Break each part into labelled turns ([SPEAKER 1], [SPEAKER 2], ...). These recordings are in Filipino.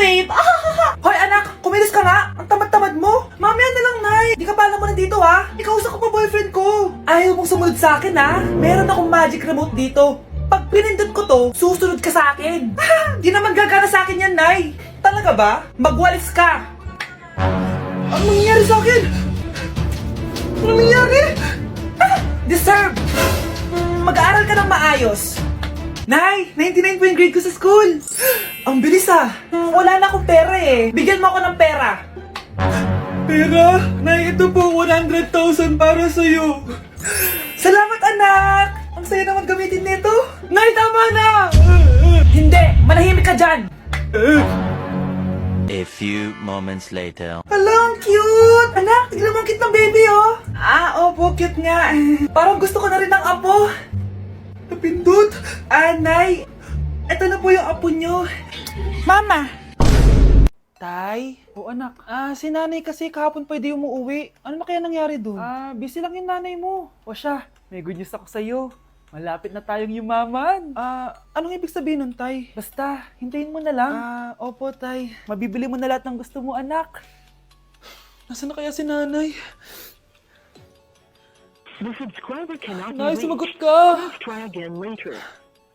[SPEAKER 1] babe! Hoy anak, kumilos ka nga! Ang tamad-tamad mo! Mamaya na lang, Nay! Di ka pa alam mo nandito ha? Ikausap ko pa boyfriend ko! Ayaw mong sumunod sa akin ha? Meron akong magic remote dito. Pag pinindot ko to, susunod ka sa akin. Di naman gagana sa akin yan, Nay! Talaga ba? Magwalis ka! Ano nangyayari sa akin? Ano nangyayari? Deserve! Mag-aaral ka ng maayos. Nay, 99 po yung grade ko sa school. Ang bilis ah. Wala na akong pera eh. Bigyan mo ako ng pera. Pera? Nay, ito po 100,000 para sa'yo. Salamat anak. Ang saya naman gamitin nito. Nay, tama na. Hindi, manahimik ka dyan.
[SPEAKER 2] A few moments later.
[SPEAKER 1] Hala, ang cute! Anak, tignan mo ang cute ng baby, oh! Opo, cute nga. Parang gusto ko na rin ng apo. Napindot! Nay, eto na po yung apo nyo. Mama! Tay? O anak, si nanay kasi kahapon pwede umuwi. Ano na kaya nangyari dun? Busy lang yung nanay mo. O siya, may good news ako sa'yo. Malapit na tayong yumaman. Anong ibig sabihin nun, Tay? Basta, hintayin mo na lang. Opo, Tay. Mabibili mo na lahat ng gusto mo, anak. Nasaan na kaya si nanay?
[SPEAKER 3] The subscriber cannot
[SPEAKER 1] Nay,
[SPEAKER 3] be
[SPEAKER 1] sumagot
[SPEAKER 3] reached.
[SPEAKER 1] ka!
[SPEAKER 3] Please try again later.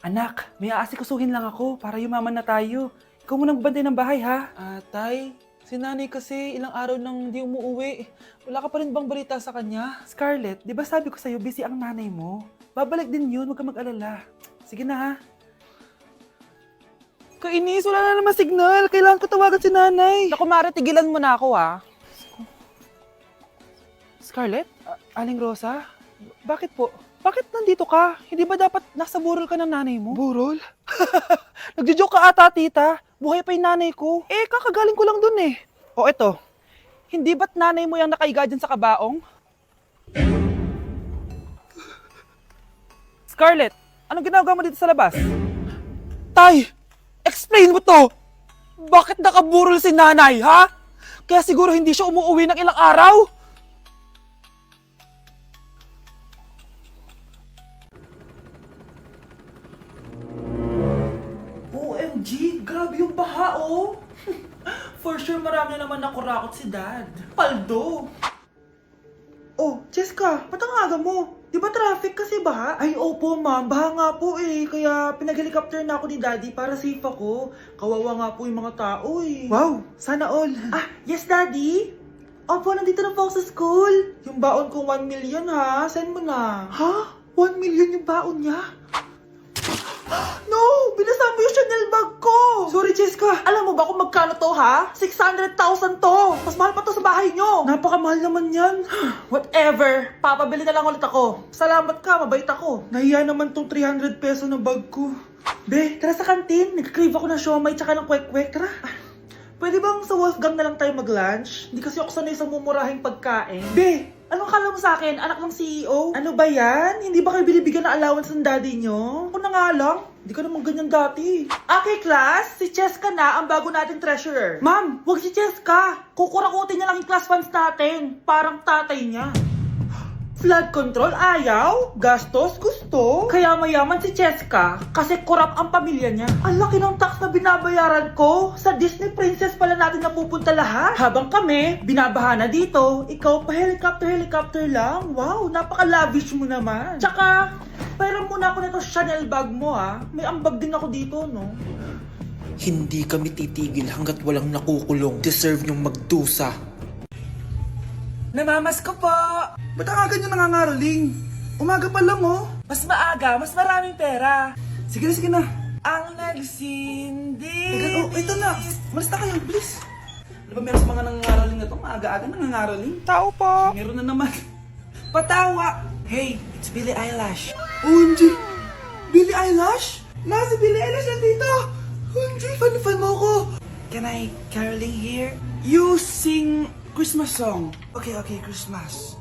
[SPEAKER 1] Anak, may aasikasuhin lang ako para yumaman na tayo. Ikaw munang bantay ng bahay, ha? Tay, si nanay kasi ilang araw nang di umuwi. Wala ka pa rin bang balita sa kanya? Scarlett, di ba sabi ko sa'yo busy ang nanay mo? Babalik din yun, huwag ka mag-alala. Sige na, ha? Kainis, wala na naman signal. Kailangan ko tawagan si nanay. Naku, Mare, tigilan mo na ako, ha? Scarlett? Aling Rosa? Bakit po? Bakit nandito ka? Hindi ba dapat nasa burol ka ng nanay mo? Burol? Nagjo-joke ka ata, tita. Buhay pa yung nanay ko. Kakagaling ko lang dun eh. O eto, hindi ba't nanay mo yung nakaiga dyan sa kabaong? Scarlett, anong ginagawa mo dito sa labas? Tay, explain mo to! Bakit nakaburol si nanay, ha? Kaya siguro hindi siya umuwi ng ilang araw? OMG, grabe yung baha, oh! For sure, marami naman nakurakot si Dad. Paldo! Oh, Jessica, ba't ang aga mo? Di ba traffic kasi baha? Ay, opo ma'am, baha nga po eh. Kaya pinag-helicopter na ako ni Daddy para safe ako. Kawawa nga po yung mga tao eh. Wow, sana all. Yes Daddy? Opo, nandito na po ako sa school. Yung baon ko 1 million ha, send mo na. Ha? 1 million yung baon niya? No! Binasa mo yung Chanel bag ko! Sorry, Jessica. Alam mo ba kung magkano to, ha? 600,000 to! Mas mahal pa to sa bahay nyo! Napakamahal naman yan. Whatever. Papabili na lang ulit ako. Salamat ka, mabait ako. Nahiya naman tong 300 peso na bag ko. Be, tara sa kantin. Nag-crave ako ng siomay tsaka ng kwek-kwek. Tara. Pwede bang sa Wolfgang na lang tayo mag-lunch? Hindi kasi ako sanay sa mumurahing pagkain. Be, anong kala mo sa akin? Anak ng CEO? Ano ba yan? Hindi ba kayo binibigyan ng allowance ng daddy nyo? Ako na nga lang. Hindi ka naman ganyan dati. Okay, class. Si Cheska na ang bago natin treasurer. Ma'am, wag si Cheska. Kukurakutin niya lang yung class funds natin. Parang tatay niya. Flood control, ayaw. Gastos, gusto. Kaya mayaman si Cheska kasi korap ang pamilya niya. Ang laki ng tax na binabayaran ko. Sa Disney Princess pala natin napupunta lahat. Habang kami, binabaha na dito. Ikaw pa helicopter lang. Wow, napaka-lavish mo naman. Tsaka, pairam muna ako nito Chanel bag mo ah. May ambag din ako dito, no?
[SPEAKER 4] Hindi kami titigil hanggat walang nakukulong. Deserve niyong magdusa.
[SPEAKER 1] Namamas ko po! Ba't ang aga nyo nangangaroling? Umaga pa lang oh. Mas maaga, mas maraming pera. Sige na, sige na. Ang nagsindi. Ito na. Malis na kayo, please. Ano ba meron sa mga nangangaroling na to? Maaga-aga nangangaroling. Tao po. Meron na naman. Patawa. Hey, it's Billie Eilish. OMG! Billie Eilish? Si Billie Eilish nandito. OMG, fan mo ko. Can I caroling here? You sing Christmas song. Okay, Christmas.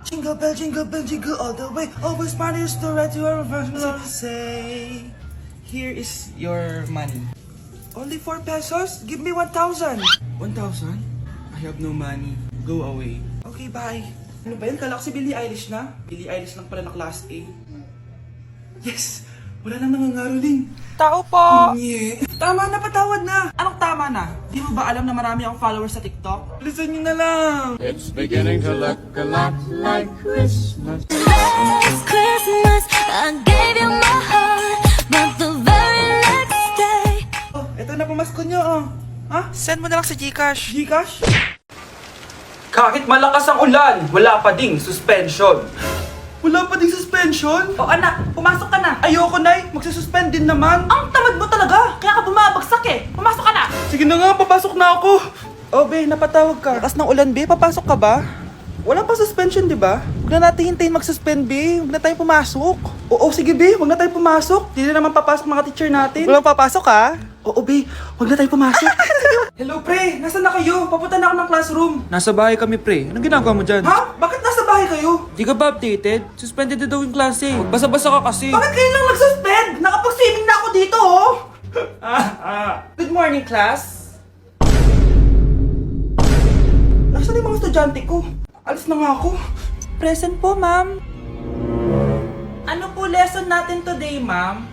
[SPEAKER 1] Jingle bell, jingle all the way. Always parties to right to our first say. Here is your money. Only 4 pesos? Give me 1,000. 1,000? I have no money. Go away. Okay, bye. Ano ba yun? Kala ko si Billie Eilish na. Billie Eilish lang pala na class A. Yes! Wala nang nangangaroling. Tao po! Yeah. Tama na, patawad na. Anong tama na? Di mo ba alam na marami akong followers sa TikTok? Listen nyo na lang.
[SPEAKER 5] It's beginning to look a lot like Christmas.
[SPEAKER 6] Last Christmas, I gave you my heart, but the very next day.
[SPEAKER 1] Oh, eto na pamasko nyo, oh. Ha?
[SPEAKER 4] Send mo na lang sa Gcash.
[SPEAKER 1] Gcash? Kahit malakas ang ulan, wala pa ding suspension. Wala pa ding suspension? Oh anak, pumasok ka na. Ayoko, Nay. Magsususpend din naman. Ang tamad mo talaga. Kaya ka bumabagsak eh. Pumasok ka na. Sige na nga, papasok na ako. Oh, be, napatawag ka. Lakas ng ulan, be. Papasok ka ba? Wala pa suspension, di ba? Huwag na natin hintayin mag-suspend, be. Huwag na tayo pumasok. Oo, sige, be. Huwag na tayo pumasok. Hindi na naman papasok mga teacher natin. Walang papasok, ha? Oo, be. Huwag na tayo pumasok. Hello, pre. Nasaan na kayo? Papunta na ako ng classroom.
[SPEAKER 7] Nasa bahay kami, pre. Anong ginagawa mo dyan?
[SPEAKER 1] Ha? Bakit nasa bahay kayo?
[SPEAKER 7] Di ka ba updated? Suspended na daw yung klase. Basa-basa ka kasi.
[SPEAKER 1] Bakit kayo lang nag-suspend? Nakapag-swimming na ako dito, oh! Good morning, class. Nasaan yung mga estudyante ko? Alis na nga ako. Present po, ma'am. Ano po lesson natin today, ma'am?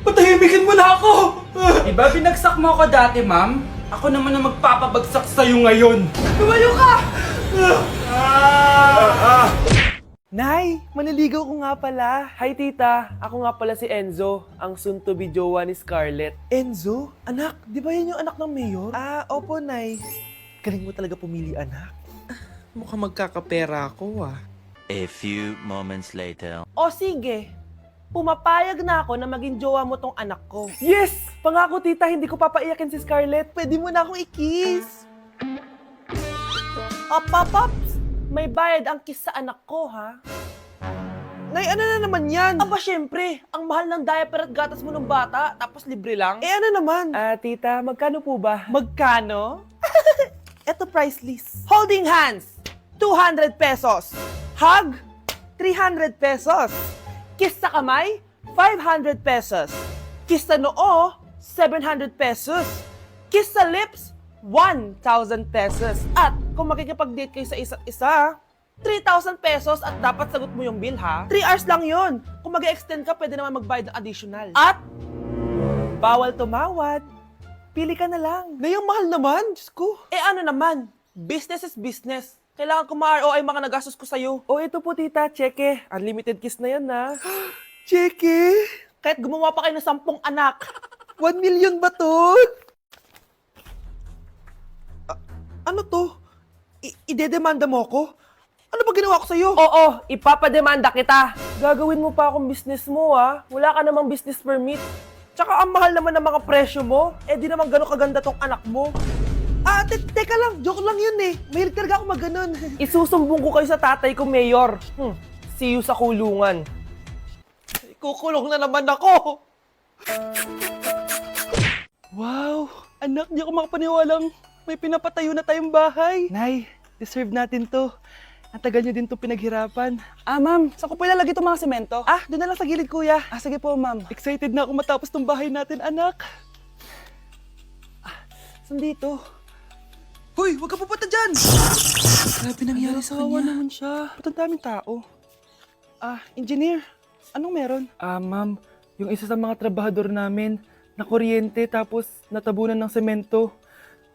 [SPEAKER 1] Patahimikin mo na ako! Diba binagsak mo ako dati, ma'am? Ako naman ang magpapabagsak sa'yo ngayon. Lumayo ka!
[SPEAKER 8] Nay, maniligaw ko nga pala. Hi tita, ako nga pala si Enzo, ang soon-to-be jowa ni Scarlett.
[SPEAKER 1] Enzo? Anak, di ba yan yung anak ng mayor?
[SPEAKER 8] Opo, Nay. Galing mo talaga pumili, anak.
[SPEAKER 4] Mukhang magkakapera ako ah.
[SPEAKER 2] A few moments later.
[SPEAKER 8] O sige, pumapayag na ako na maging jowa mo tong anak ko. Yes! Pangako tita, hindi ko papaiyakin si Scarlett. Pwede mo na akong i-kiss. Pops! May bayad ang kiss sa anak ko, ha?
[SPEAKER 1] Nay, ano na naman yan?
[SPEAKER 8] Aba, syempre, ang mahal ng diaper at gatas mo ng bata, tapos libre lang.
[SPEAKER 1] Ano naman?
[SPEAKER 8] Tita, magkano po ba?
[SPEAKER 1] Magkano? Eto price list.
[SPEAKER 8] Holding hands, 200 pesos. Hug, 300 pesos. Kiss sa kamay, 500 pesos. Kiss sa noo, 700 pesos. Kiss sa lips, 1,000 pesos. At kung makikipag-date kayo sa isa't isa, 3,000 pesos at dapat sagot mo yung bill, ha? 3 hours lang yun. Kung mag-extend ka, pwede naman magbayad ng additional. At bawal tumawad. Pili ka na lang.
[SPEAKER 1] Nay, ang mahal naman. Diyos ko.
[SPEAKER 8] Ano naman? Business is business. Kailangan ko ma-ROI mga nagastos ko sa'yo. Ito po tita, cheque. Unlimited kiss na yan na.
[SPEAKER 1] Cheque?
[SPEAKER 8] Kahit gumawa pa kayo ng 10 anak.
[SPEAKER 1] 1 million ba to? Ano to? Idedemanda mo ako? Ano ba ginawa ko sa'yo?
[SPEAKER 8] Oo, ipapademanda kita. Gagawin mo pa akong business mo, ha? Wala ka namang business permit. Tsaka ang mahal naman ng mga presyo mo. Di naman gano'ng kaganda tong anak mo.
[SPEAKER 1] Teka lang. Joke lang yun eh. Mahilig talaga ako maganon.
[SPEAKER 8] Isusumbong ko kayo sa tatay ko, Mayor. See you sa kulungan.
[SPEAKER 1] Kukulong na naman ako. Wow. Anak, di ako makapaniwalang may pinapatayo na tayong bahay. Nay, deserve natin to. Ang tagal niyo din to pinaghirapan.
[SPEAKER 8] Ma'am, saan ko po ilalagay itong mga semento?
[SPEAKER 1] Doon na lang sa gilid, kuya.
[SPEAKER 8] Sige po, ma'am.
[SPEAKER 1] Excited na ako matapos tong bahay natin, anak. Saan dito? Hoy, huwag ka pupunta dyan! Grabe nangyari sa kanya. Naman siya. Ba't ang daming tao? Engineer, anong meron?
[SPEAKER 8] Ma'am, yung isa sa mga trabahador namin, na kuryente tapos natabunan ng semento.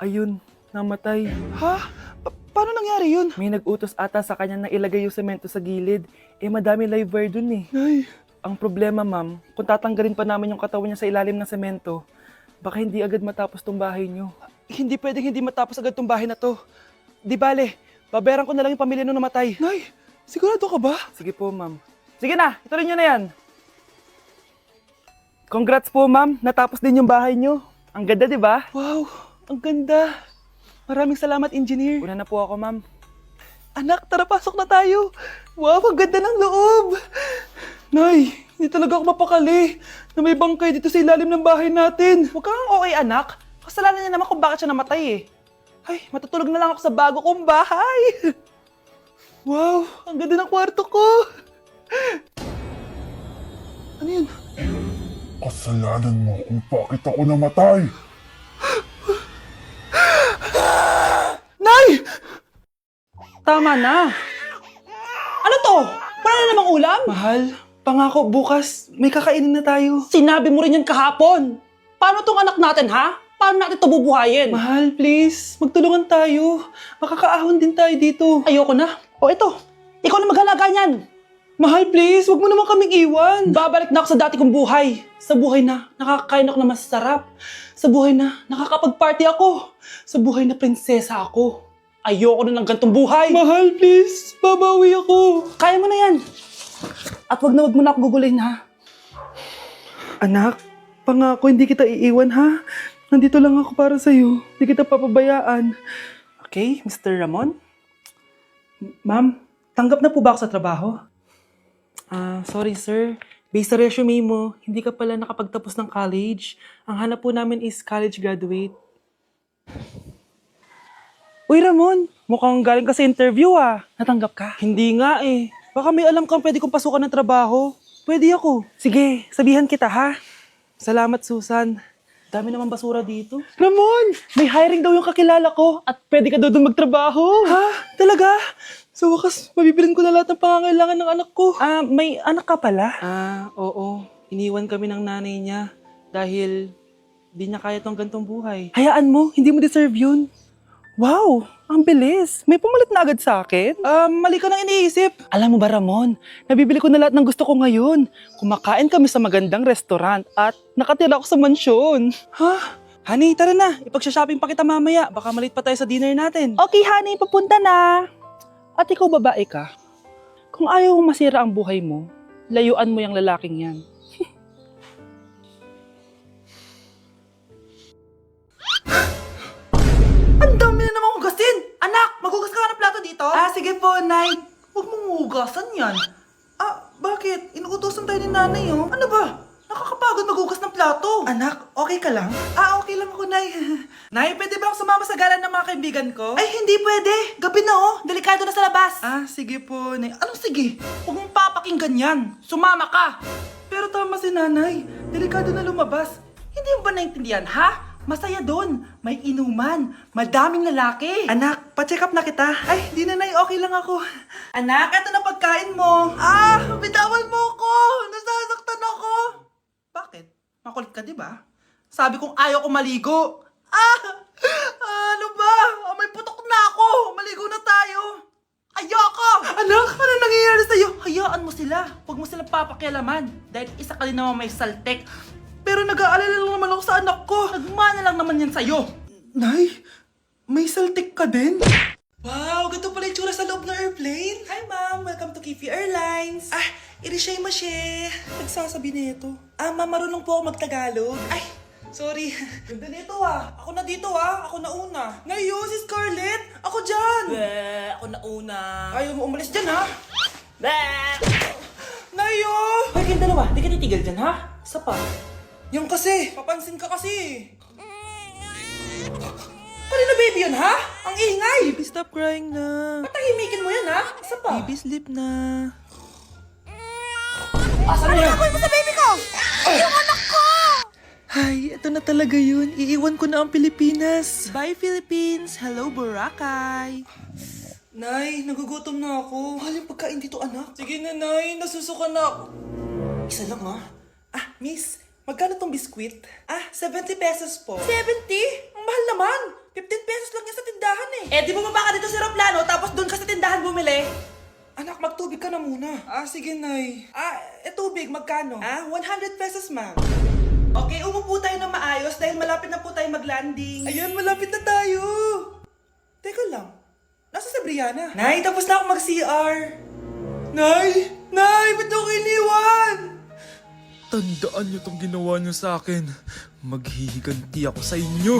[SPEAKER 8] Ayun, namatay.
[SPEAKER 1] Ha? Paano nangyari yun?
[SPEAKER 8] May nag-utos ata sa kanya na ilagay yung semento sa gilid. Madami live wire dun eh.
[SPEAKER 1] Ay.
[SPEAKER 8] Ang problema, ma'am, kung tatanggalin pa namin yung katawan niya sa ilalim ng semento, baka hindi agad matapos tong bahay niyo.
[SPEAKER 1] Hindi pwedeng hindi matapos agad tong bahay na to. Di bale, babayaran ko na lang yung pamilya nung namatay. Nay, sigurado ka ba?
[SPEAKER 8] Sige po, ma'am. Sige na, ituloy niyo na yan. Congrats po, ma'am. Natapos din yung bahay niyo. Ang ganda, di ba?
[SPEAKER 1] Wow, ang ganda. Maraming salamat, engineer.
[SPEAKER 8] Una na po ako, ma'am.
[SPEAKER 1] Anak, tara pasok na tayo. Wow, ang ganda ng loob. Nay, hindi talaga ako mapakali na may bangkay dito sa ilalim ng bahay natin.
[SPEAKER 8] Huwag kang okay, anak. Kasalanan niya naman kung bakit siya namatay eh.
[SPEAKER 1] Ay, matutulog na lang ako sa bago kong bahay. Wow, ang ganda ng kwarto ko. Ano yun?
[SPEAKER 5] Kasalanan mo kung bakit ako namatay.
[SPEAKER 1] Nay! Tama na. Ano to? Wala na namang ulam? Mahal, pangako bukas may kakainin na tayo.
[SPEAKER 8] Sinabi mo rin yan kahapon. Paano tong anak natin, ha? Paano natin ito bubuhayin?
[SPEAKER 1] Mahal, please. Magtulungan tayo. Makakaahon din tayo dito.
[SPEAKER 8] Ayoko na. O ito, ikaw na maghalaga niyan.
[SPEAKER 1] Mahal, please. Huwag mo naman kaming iwan.
[SPEAKER 8] Babalik na ako sa dati kong buhay. Sa buhay na nakakakain ako na masarap. Sa buhay na nakakapag-party ako. Sa buhay na prinsesa ako. Ayoko na ng gantong buhay.
[SPEAKER 1] Mahal, please. Babawi ako.
[SPEAKER 8] Kaya mo na yan. At wag mo na ako gugulin, ha?
[SPEAKER 1] Anak, pangako hindi kita iiwan, ha? Nandito lang ako para sa'yo. Hindi kita papabayaan. Okay, Mr. Ramon? Ma'am, tanggap na po ba ako sa trabaho? Sorry sir. Based sa resume mo, hindi ka pala nakapagtapos ng college. Ang hanap po namin is college graduate. Uy Ramon, mukhang galing ka sa interview Natanggap ka? Hindi nga eh. Baka may alam kang pwede kong pasukan ng trabaho. Pwede ako. Sige, sabihan kita ha. Salamat Susan. Dami naman basura dito. Ramon, may hiring daw yung kakilala ko at pwede ka daw doon magtrabaho. Ha? Talaga? Sa wakas, mabibilin ko na lahat ng pangangailangan ng anak ko. May anak ka pala? Oo. Iniwan kami ng nanay niya dahil di niya kaya tong gantong buhay. Hayaan mo, hindi mo deserve yun. Wow, ang bilis. May pumalit na agad sa akin? Mali ka nang iniisip. Alam mo ba Ramon, nabibili ko na lahat ng gusto ko ngayon. Kumakain kami sa magandang restaurant at nakatira ako sa mansyon. Ha? Honey, tara na. Ipag-shopping pa kita mamaya. Baka malit pa tayo sa dinner natin. Okay, honey. Papunta na. At ikaw babae ka. Kung ayaw mong masira ang buhay mo, layuan mo yung lalaking yan. Ang dami na namang hugasin! Anak, maghugas ka ng plato dito? Sige po, Nay. Huwag mong hugasan yan. Bakit? Inuutosan tayo ni Nanay, oh. Ano ba? Nakakapagod maghugas ng plato. Anak, okay ka lang? Okay lang ako, Nay. Nay, pwede ba ako sumama sa gala ng mga kaibigan ko? Ay, hindi pwede. Gabi na, oh. Delikado na sa labas. Sige po, Nay. Anong sige? Huwag mong papakinggan yan. Sumama ka. Pero tama si Nanay. Delikado na lumabas. Hindi mo ba naintindihan, ha? Masaya doon. May inuman. Madaming lalaki. Anak, pa-check up na kita. Ay, di na, Nay. Okay lang ako. Anak, eto na pagkain mo. Bitawan mo ako. Nasasaktan ako. Bakit? Makulit ka, di ba? Sabi kong ayaw ko maligo. Ano ba? May putok na ako. Maligo na tayo. Ayoko! Anak, ano nangyayari sa'yo? Hayaan mo sila. Huwag mo sila papakialaman. Dahil isa ka din naman may saltek. Pero nag-aalala lang naman ako sa anak ko. Nagmana lang naman yan sa'yo. Nay, may saltik ka din? Wow, ganito pala yung tsura sa loob ng airplane. Hi ma'am, welcome to Kifi Airlines. Irishay mashe. Nagsasabi nito. Ma'am, marunong po ako magtagalog. Ay, sorry. Ganda nito Ako na dito Ako na una. Ngayon, si Scarlett. Ako dyan. Ako na una. Ayaw mo umalis dyan Nayo! Hoy, kayong dalawa, di ka titigil dyan Isa pa. Yung kasi, papansin ka kasi. Kanina baby yun Ang ingay! Baby, stop crying na. Patahimikin mo yan Isa pa. Baby, sleep na. Asan na yan? Ano mo sa baby ko? Yung anak ko! Ay, ito na talaga yun. Iiwan ko na ang Pilipinas. Bye, Philippines! Hello, Boracay! Nay, nagugutom na ako. Mahal yung pagkain dito, anak. Sige na, Nay. Nasusuka na ako. Isa lang, Miss, magkano tong biskwit? 70 pesos po. 70? Ang mahal naman. 15 pesos lang yan sa tindahan di bumaba ka dito sa aeroplano tapos doon ka sa tindahan bumili. Anak, magtubig ka na muna. Sige, Nay. Tubig, magkano? 100 pesos, ma'am. Okay, umupo tayo na maayos dahil malapit na po tayo mag-landing. Ayan, malapit na tayo. Teka lang. Nasa si Brianna? Nay, tapos na ako mag-CR. Nay! Nay! Ba't ako iniwan?
[SPEAKER 9] Tandaan niyo tong ginawa niyo sa akin. Maghihiganti ako sa inyo.